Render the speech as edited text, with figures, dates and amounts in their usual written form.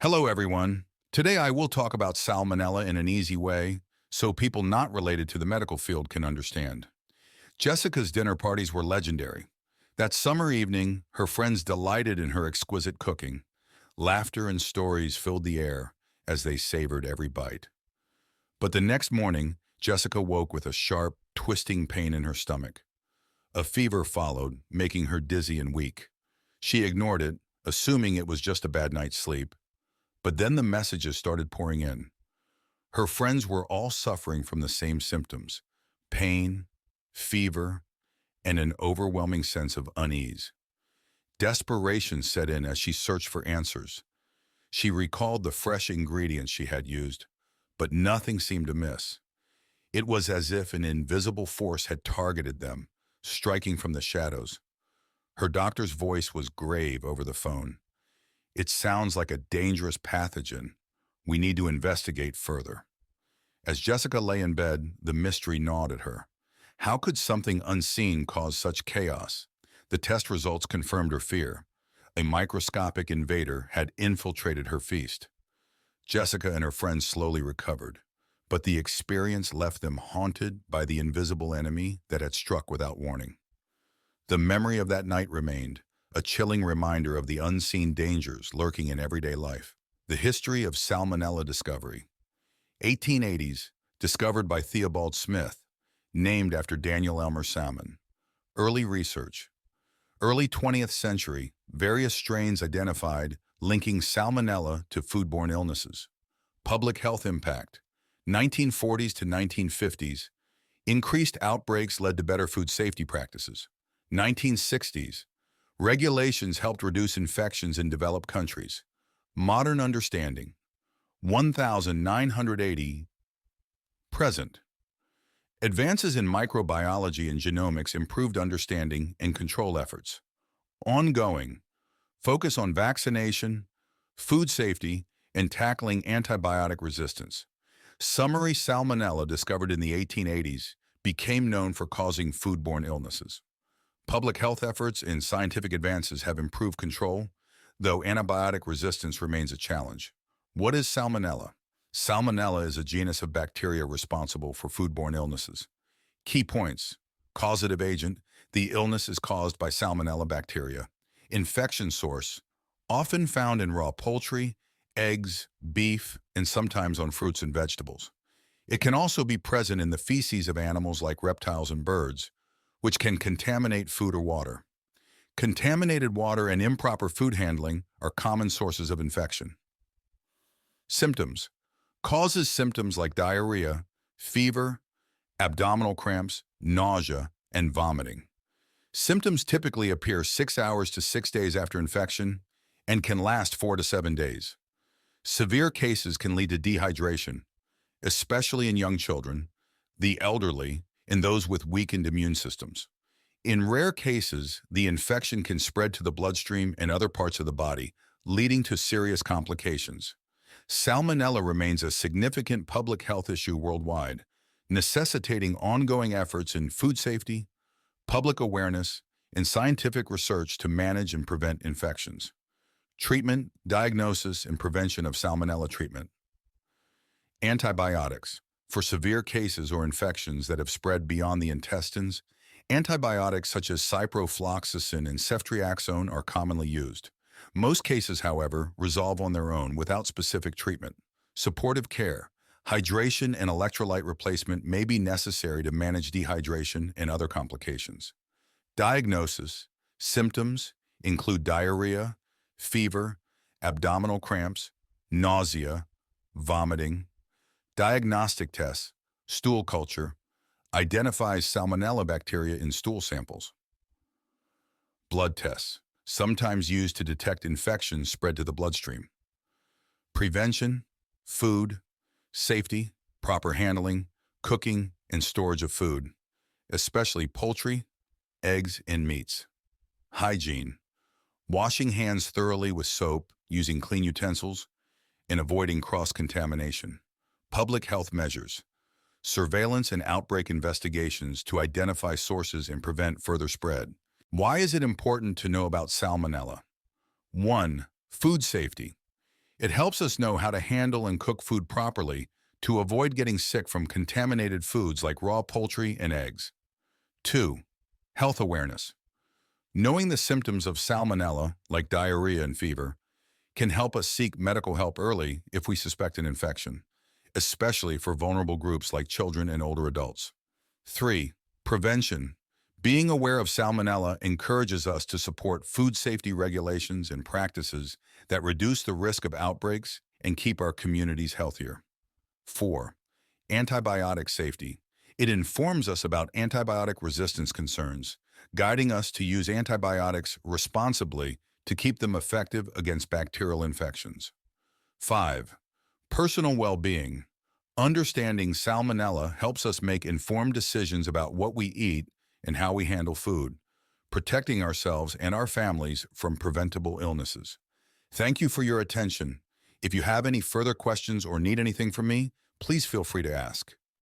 Hello, everyone. Today I will talk about salmonella in an easy way so people not related to the medical field can understand. Jessica's dinner parties were legendary. That summer evening, her friends delighted in her exquisite cooking. Laughter and stories filled the air as they savored every bite. But the next morning, Jessica woke with a sharp, twisting pain in her stomach. A fever followed, making her dizzy and weak. She ignored it, assuming it was just a bad night's sleep. But then the messages started pouring in. Her friends were all suffering from the same symptoms: pain, fever, and an overwhelming sense of unease. Desperation set in as she searched for answers. She recalled the fresh ingredients she had used, but nothing seemed amiss. It was as if an invisible force had targeted them, striking from the shadows. Her doctor's voice was grave over the phone. "It sounds like a dangerous pathogen. We need to investigate further." As Jessica lay in bed, the mystery gnawed at her. How could something unseen cause such chaos? The test results confirmed her fear. A microscopic invader had infiltrated her feast. Jessica and her friends slowly recovered, but the experience left them haunted by the invisible enemy that had struck without warning. The memory of that night remained, a chilling reminder of the unseen dangers lurking in everyday life. The history of Salmonella discovery. 1880s, discovered by Theobald Smith, named after Daniel Elmer Salmon. Early research. Early 20th century, various strains identified linking Salmonella to foodborne illnesses. Public health impact. 1940s to 1950s, increased outbreaks led to better food safety practices. 1960s, regulations helped reduce infections in developed countries. Modern understanding. 1980. Present. Advances in microbiology and genomics improved understanding and control efforts. Ongoing. Focus on vaccination, food safety, and tackling antibiotic resistance. Summary: Salmonella, discovered in the 1880s, became known for causing foodborne illnesses. Public health efforts and scientific advances have improved control, though antibiotic resistance remains a challenge. What is Salmonella? Salmonella is a genus of bacteria responsible for foodborne illnesses. Key points: causative agent. The illness is caused by Salmonella bacteria. Infection source: often found in raw poultry, eggs, beef, and sometimes on fruits and vegetables. It can also be present in the feces of animals like reptiles and birds, which can contaminate food or water. Contaminated water and improper food handling are common sources of infection. Symptoms. Causes symptoms like diarrhea, fever, abdominal cramps, nausea, and vomiting. Symptoms typically appear 6 hours to 6 days after infection and can last 4 to 7 days. Severe cases can lead to dehydration, especially in young children, the elderly, and those with weakened immune systems. In rare cases, the infection can spread to the bloodstream and other parts of the body, leading to serious complications. Salmonella remains a significant public health issue worldwide, necessitating ongoing efforts in food safety, public awareness, and scientific research to manage and prevent infections. Treatment, diagnosis, and prevention of Salmonella treatment. Antibiotics. For severe cases or infections that have spread beyond the intestines, antibiotics such as ciprofloxacin and ceftriaxone are commonly used. Most cases, however, resolve on their own without specific treatment. Supportive care. Hydration and electrolyte replacement may be necessary to manage dehydration and other complications. Diagnosis. Symptoms include diarrhea, fever, abdominal cramps, nausea, vomiting. Diagnostic tests. Stool culture identifies Salmonella bacteria in stool samples. Blood tests, sometimes used to detect infections spread to the bloodstream. Prevention, food, safety, proper handling, cooking, and storage of food, especially poultry, eggs, and meats. Hygiene, washing hands thoroughly with soap, using clean utensils, and avoiding cross-contamination. Public health measures, surveillance and outbreak investigations to identify sources and prevent further spread. Why is it important to know about Salmonella? 1. Food safety. It helps us know how to handle and cook food properly to avoid getting sick from contaminated foods like raw poultry and eggs. 2. Health awareness. Knowing the symptoms of salmonella, like diarrhea and fever, can help us seek medical help early if we suspect an infection, especially for vulnerable groups like children and older adults. 3. Prevention. Being aware of salmonella encourages us to support food safety regulations and practices that reduce the risk of outbreaks and keep our communities healthier. 4. Antibiotic safety. It informs us about antibiotic resistance concerns, guiding us to use antibiotics responsibly to keep them effective against bacterial infections. 5. Personal well-being. Understanding salmonella helps us make informed decisions about what we eat and how we handle food, protecting ourselves and our families from preventable illnesses. Thank you for your attention. If you have any further questions or need anything from me, please feel free to ask.